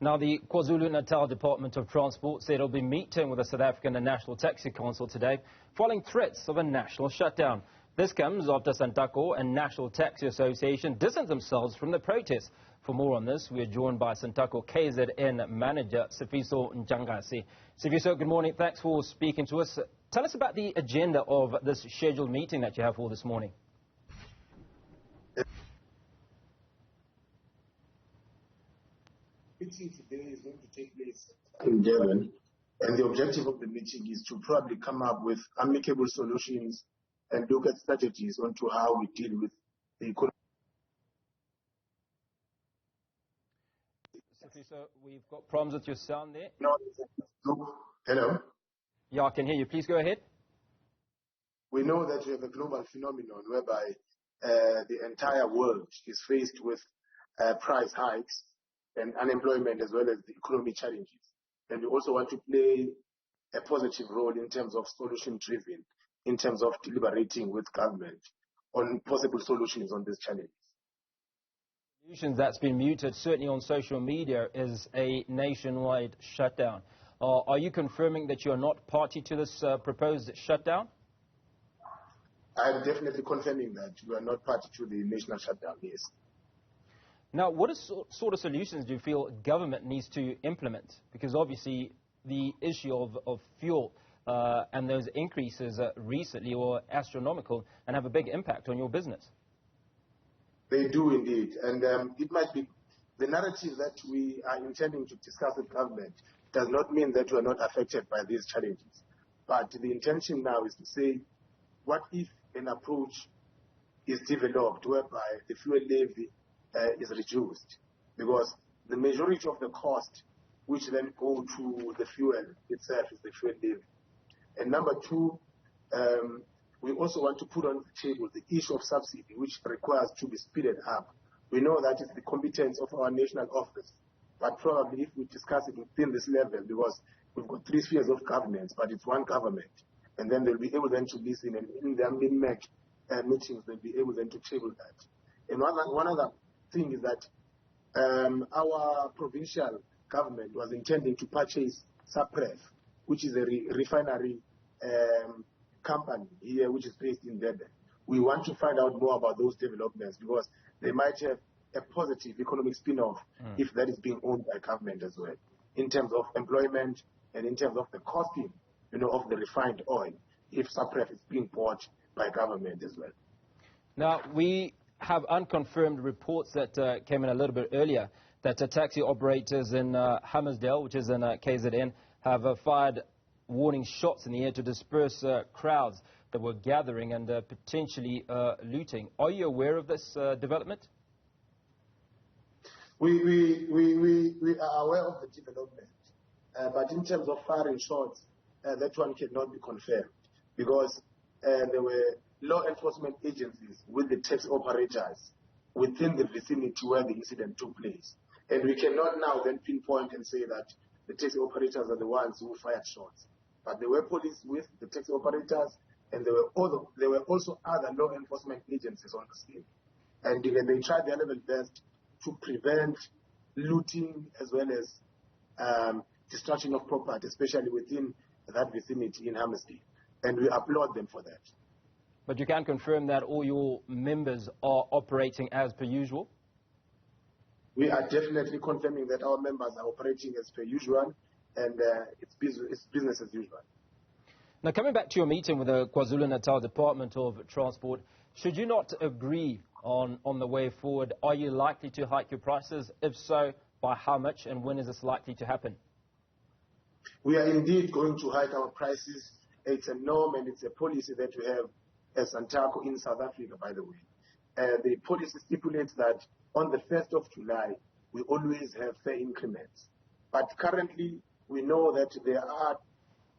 Now, the KwaZulu Natal Department of Transport said it'll be meeting with the South African and National Taxi Council today, following threats of a national shutdown. This comes after Santaco and National Taxi Association distanced themselves from the protest. For more on this, we are joined by Santaco KZN manager Sifiso Ntshangase. Sifiso, good morning. Thanks for speaking to us. Tell us about the agenda of this scheduled meeting that you have for this morning. Meeting today is going to take place in Durban, and the objective of the meeting is to probably come up with amicable solutions and look at strategies onto how we deal with the economy. Sifiso, we've got problems with your sound there. No, hello? Yeah, I can hear you. Please go ahead. We know that we have a global phenomenon whereby the entire world is faced with price hikes and unemployment as well as the economic challenges. And we also want to play a positive role in terms of solution-driven, in terms of deliberating with government on possible solutions on these challenges. Solutions that's been muted, certainly on social media, is a nationwide shutdown. Are you confirming that you are not party to this proposed shutdown? I'm definitely confirming that we are not party to the national shutdown, yes. Now, what sort of solutions do you feel government needs to implement? Because obviously the issue of fuel and those increases recently were astronomical and have a big impact on your business. They do indeed. And it might be the narrative that we are intending to discuss with government does not mean that we are not affected by these challenges. But the intention now is to say, what if an approach is developed whereby the fuel levy is reduced, because the majority of the cost which then go to the fuel itself is the fuel levy. And number two, we also want to put on the table the issue of subsidy, which requires to be speeded up. We know that it's the competence of our national office, but probably if we discuss it within this level, because we've got three spheres of governance, but it's one government, and then they'll be able then to listen, and in their min-mac meetings, they'll be able then to table that. And one other thing is that our provincial government was intending to purchase Sapref, which is a refinery company here, which is based in Durban. We want to find out more about those developments because they might have a positive economic spin-off if that is being owned by government as well, in terms of employment and in terms of the costing, of the refined oil, if Sapref is being bought by government as well. Now, we have unconfirmed reports that came in a little bit earlier that taxi operators in Hammersdale, which is in KZN, have fired warning shots in the air to disperse crowds that were gathering and potentially looting. Are you aware of this development? We are aware of the development, but in terms of firing shots, that one cannot be confirmed because there were law enforcement agencies with the taxi operators within the vicinity where the incident took place. And we cannot now then pinpoint and say that the taxi operators are the ones who fired shots. But there were police with the taxi operators, and there were also other law enforcement agencies on the scene. And they tried their level best to prevent looting as well as destruction of property, especially within that vicinity in Hammersdale. And we applaud them for that. But you can confirm that all your members are operating as per usual? We are definitely confirming that our members are operating as per usual, and it's business as usual. Now, coming back to your meeting with the KwaZulu Natal Department of Transport, should you not agree on the way forward, are you likely to hike your prices? If so, by how much, and when is this likely to happen? We are indeed going to hike our prices. It's a norm and it's a policy that we have as Santaco in South Africa, by the way. The policy stipulates that on the 1st of July, we always have fair increments. But currently, we know that there are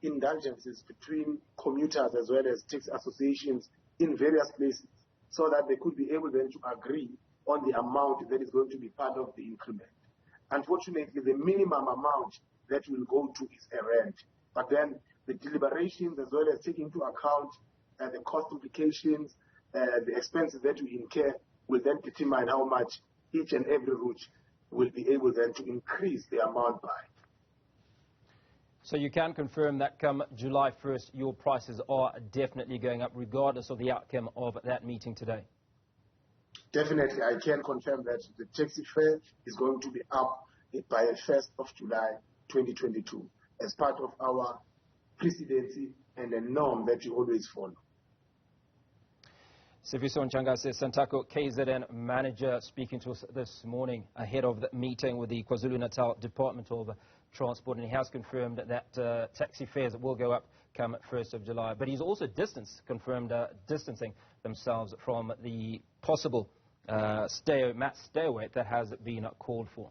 indulgences between commuters as well as taxi associations in various places so that they could be able then to agree on the amount that is going to be part of the increment. Unfortunately, the minimum amount that will go to is a rent. But then the deliberations as well as taking into account the cost implications, the expenses that we incur will then determine how much each and every route will be able then to increase the amount by. So you can confirm that come July 1st, your prices are definitely going up, regardless of the outcome of that meeting today? Definitely, I can confirm that the taxi fare is going to be up by the 1st of July 2022 as part of our presidency and a norm that you always follow. Sifiso Ntshangase, Santaco KZN manager, speaking to us this morning ahead of the meeting with the KwaZulu Natal Department of Transport, and he has confirmed that taxi fares will go up come 1st of July. But he's also confirmed distancing themselves from the possible mass stay away that has been called for.